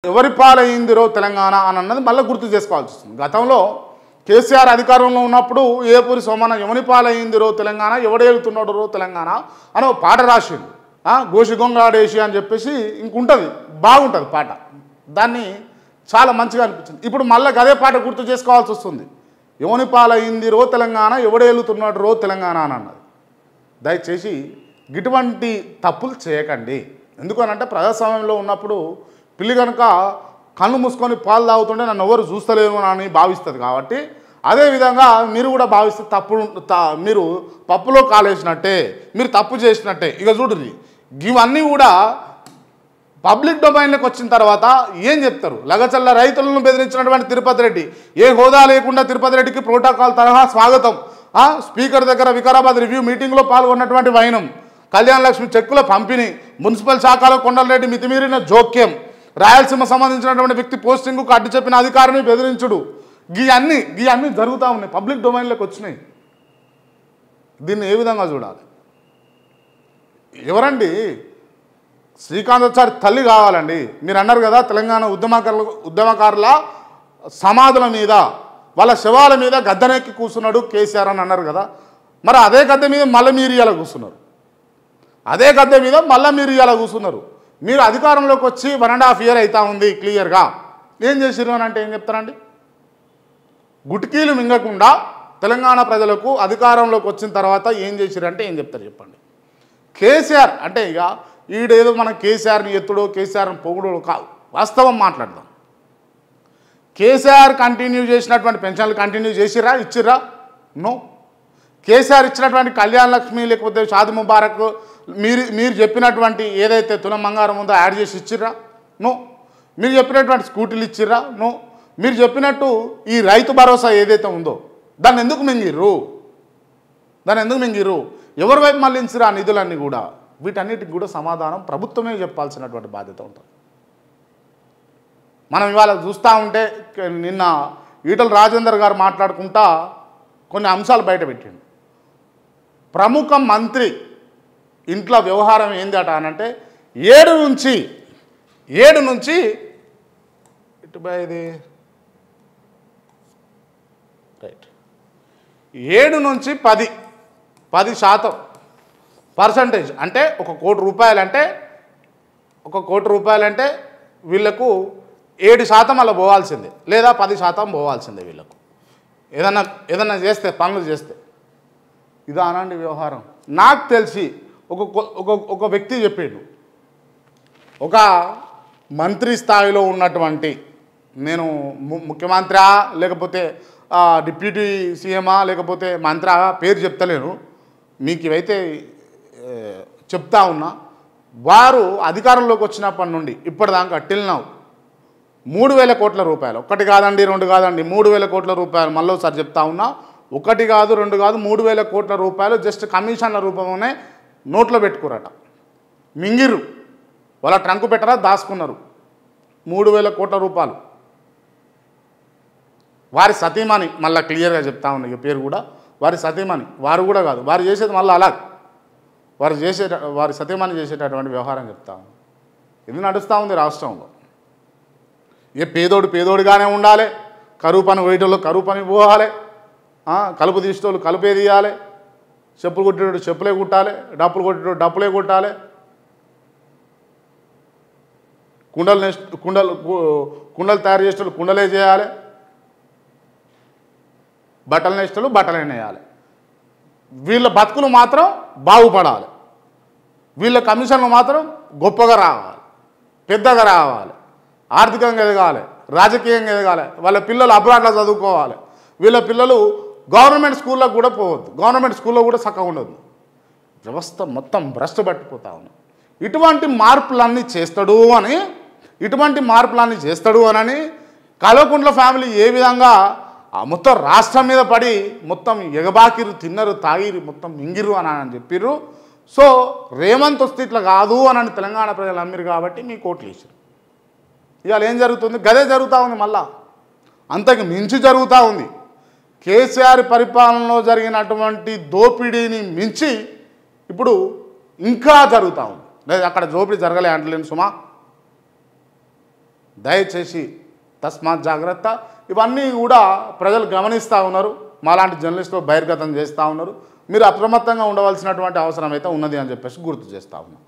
ఎవరి పాలైందిరో తెలంగాణ అని అన్నది మళ్ళీ గుర్తు చేసుకోవాల్సి వస్తుంది. గతంలో కేసీఆర్ అధికారంలో ఉన్నప్పుడు ఏపూరి సోమన్న ఎవరి పాలైందిరో తెలంగాణ ఎవడేలుతున్నాడో తెలంగాణ అని ఒక పాట రాసిండు. గోషి గొంగాడేసి అని చెప్పేసి ఇంకుంటుంది, బాగుంటుంది పాట. దాన్ని చాలా మంచిగా అనిపించింది. ఇప్పుడు మళ్ళీ అదే పాట గుర్తు చేసుకోవాల్సి వస్తుంది. ఎవరి పాలైందిరో తెలంగాణ ఎవడేలుతున్నాడు రో తెలంగాణ అని అన్నది. దయచేసి ఇటువంటి తప్పులు చేయకండి. ఎందుకనంటే ప్రజాస్వామ్యంలో ఉన్నప్పుడు పిల్లి కనుక కళ్ళు మూసుకొని పాలు తాగుతుంటే నన్ను ఎవరు చూస్తలేరు అని భావిస్తుంది. కాబట్టి అదేవిధంగా మీరు కూడా భావిస్తే మీరు పప్పులో కాలేసినట్టే, మీరు తప్పు చేసినట్టే. ఇక చూడండి, ఇవన్నీ కూడా పబ్లిక్ డొమైన్లోకి వచ్చిన తర్వాత ఏం చెప్తారు? లగచల్ల రైతులను బెదిరించినటువంటి తిరుపతి రెడ్డి, ఏ హోదా లేకుండా తిరుపతి రెడ్డికి ప్రోటోకాల్ తరహా స్వాగతం. స్పీకర్ దగ్గర వికారాబాద్ రివ్యూ మీటింగ్లో పాల్గొన్నటువంటి వైనం, కళ్యాణ లక్ష్మి చెక్కుల పంపిణీ, మున్సిపల్ శాఖలో కొండలరెడ్డి మితిమీరిన జోక్యం, రాయలసీమ సంబంధించినటువంటి వ్యక్తి పోస్టింగ్కు అడ్డు చెప్పిన అధికారిని బెదిరించుడు, ఇవన్నీ జరుగుతూ ఉన్నాయి, పబ్లిక్ డొమైన్లోకి వచ్చినాయి. దీన్ని ఏ విధంగా చూడాలి? ఎవరండి శ్రీకాంతాచారి తల్లి కావాలండి? మీరు అన్నారు కదా తెలంగాణ ఉద్యమకారుల సమాధుల మీద, వాళ్ళ శవాల మీద గద్దెనెక్కి కూర్చున్నాడు కేసీఆర్ అని అన్నారు కదా. మరి అదే గద్దె మీద మళ్ళీ మీరు ఇలా కూర్చున్నారు. అదే గద్దె మీద మళ్ళీ మీరు ఇలా కూర్చున్నారు. మీరు అధికారంలోకి వచ్చి 1.5 year అవుతా ఉంది. క్లియర్గా ఏం చేసిరు అని అంటే ఏం చెప్తారండి? గుటికీలు మింగకుండా తెలంగాణ ప్రజలకు అధికారంలోకి వచ్చిన తర్వాత ఏం చేసిరు అంటే ఏం చెప్తారు చెప్పండి? కేసీఆర్ అంటే ఇక ఈడేదో మనం కేసీఆర్ని ఎత్తుడో కేసీఆర్ని పొగుడో కాదు, వాస్తవం మాట్లాడదాం. కేసీఆర్ కంటిన్యూ చేసినటువంటి పెన్షన్లు కంటిన్యూ చేసిరా, ఇచ్చిర్రా? నో. కేసీఆర్ ఇచ్చినటువంటి కళ్యాణ లక్ష్మి లేకపోతే షాది ముబారక్ మీరు చెప్పినటువంటి ఏదైతే తులం బంగారం ఉందో యాడ్ చేసి ఇచ్చిర్రా? నో. మీరు చెప్పినటువంటి స్కూటీలు ఇచ్చిర్రా? నో. మీరు చెప్పినట్టు ఈ రైతు భరోసా ఏదైతే ఉందో దాన్ని ఎందుకు మింగిర్రు? ఎవరి వైపు మళ్ళించిరా ఆ నిధులన్నీ కూడా? వీటన్నిటికి కూడా సమాధానం ప్రభుత్వమే చెప్పాల్సినటువంటి బాధ్యత ఉంటుంది. మనం ఇవాళ చూస్తూ ఉంటే నిన్న ఈటల రాజేందర్ గారు మాట్లాడుకుంటా కొన్ని అంశాలు బయటపెట్టిండు. ప్రముఖ మంత్రి ఇంట్లో వ్యవహారం ఏందట అనంటే 7 నుంచి ఇటు ఇది రైట్ 7 నుంచి 10% అంటే 1 కోటి రూపాయలంటే వీళ్ళకు 7% అలా పోవాల్సిందే, లేదా 10% పోవాల్సిందే వీళ్ళకు. ఏదన్నా చేస్తే, పనులు చేస్తే. ఇదా అనండి వ్యవహారం? నాకు తెలిసి ఒక వ్యక్తి చెప్పాడు, ఒక మంత్రి స్థాయిలో ఉన్నటువంటి, నేను ముఖ్యమంత్రి లేకపోతే డిప్యూటీ సీఎమా లేకపోతే మంత్రి పేరు చెప్తలేను, మీకు ఇవైతే చెప్తా ఉన్నా. వారు అధికారంలోకి వచ్చినప్పటి నుండి ఇప్పటిదాకా టిల్ నౌ 3,000 కోట్ల రూపాయలు, 1 కాదండి 2 కాదండి 3,000 కోట్ల రూపాయలు, మళ్ళీసారి చెప్తా ఉన్నా, 1 కాదు 2 కాదు 3,000 కోట్ల రూపాయలు జస్ట్ కమిషన్ల రూపంలోనే నోట్లో పెట్టుకురట, మింగిరు. వాళ్ళ ట్రంకు పెట్టరా, దాచుకున్నారు 3,000 కోట్ల రూపాయలు. వారి సతీమణి, మళ్ళీ క్లియర్గా చెప్తా ఉన్నాయి పేరు కూడా, వారి సతీమణి, వారు కూడా కాదు, వారు చేసేది మళ్ళీ అలా, వారి సతీమణి చేసేటటువంటి వ్యవహారం చెప్తా ఉంది. ఇది నడుస్తూ ఉంది రాష్ట్రంలో. ఏ పేదోడిగానే ఉండాలి, కరువు పని పోయేటోళ్ళు కరువు పని పోవాలి, కలుపు తీసేటోళ్ళు కలుపే తీయాలి, చెప్పులు కొట్టేటోడు చెప్పులే కుట్టాలి, డప్పులు కొట్టేటోడు డప్పులే కొట్టాలి, కుండలు తయారు చేసేటోళ్ళు కుండలే చేయాలి, బట్టలు నేసేటోళ్ళు బట్టలే నేయాలి. వీళ్ళ బతుకులు మాత్రం బాగుపడాలి, వీళ్ళ కమిషన్లు మాత్రం గొప్పగా రావాలి, పెద్దగా రావాలి, ఆర్థికంగా ఎదగాలి, రాజకీయంగా ఎదగాలి, వాళ్ళ పిల్లలు అబ్రాడ్లో చదువుకోవాలి, వీళ్ళ పిల్లలు గవర్నమెంట్ స్కూల్లో కూడా పోవద్దు, గవర్నమెంట్ స్కూల్లో కూడా చక్కగా ఉండదు, వ్యవస్థ మొత్తం భ్రష్టు పట్టిపోతా ఉంది. ఇటువంటి మార్పులన్నీ చేస్తాడు అని కల్వకుంట్ల ఫ్యామిలీ ఏ విధంగా మొత్తం రాష్ట్రం మీద పడి మొత్తం ఎగబాకిరు, తిన్నరు, తాగిరు, మొత్తం మింగిరు అని చెప్పిర్రు. సో రేవంత్ వస్తే ఇట్లా కాదు అని తెలంగాణ ప్రజలు నమ్మిరు కాబట్టి మీ కోట్లు వేసారు. ఇవాళ ఏం జరుగుతుంది? గదే జరుగుతూ ఉంది, మళ్ళా అంతకు మించి జరుగుతూ ఉంది. కేసీఆర్ పరిపాలనలో జరిగినటువంటి దోపిడీని మించి ఇప్పుడు ఇంకా జరుగుతూ ఉంది. లేదు అక్కడ దోపిడీ జరగలే అంటలేను సుమా, దయచేసి తస్మాత్ జాగ్రత్త. ఇవన్నీ కూడా ప్రజలు గమనిస్తూ ఉన్నారు. మాలాంటి జర్నలిస్టులు బహిర్గతం చేస్తూ ఉన్నారు. మీరు అప్రమత్తంగా ఉండవలసినటువంటి అవసరం అయితే ఉన్నది అని చెప్పేసి గుర్తు చేస్తూ ఉన్నాం.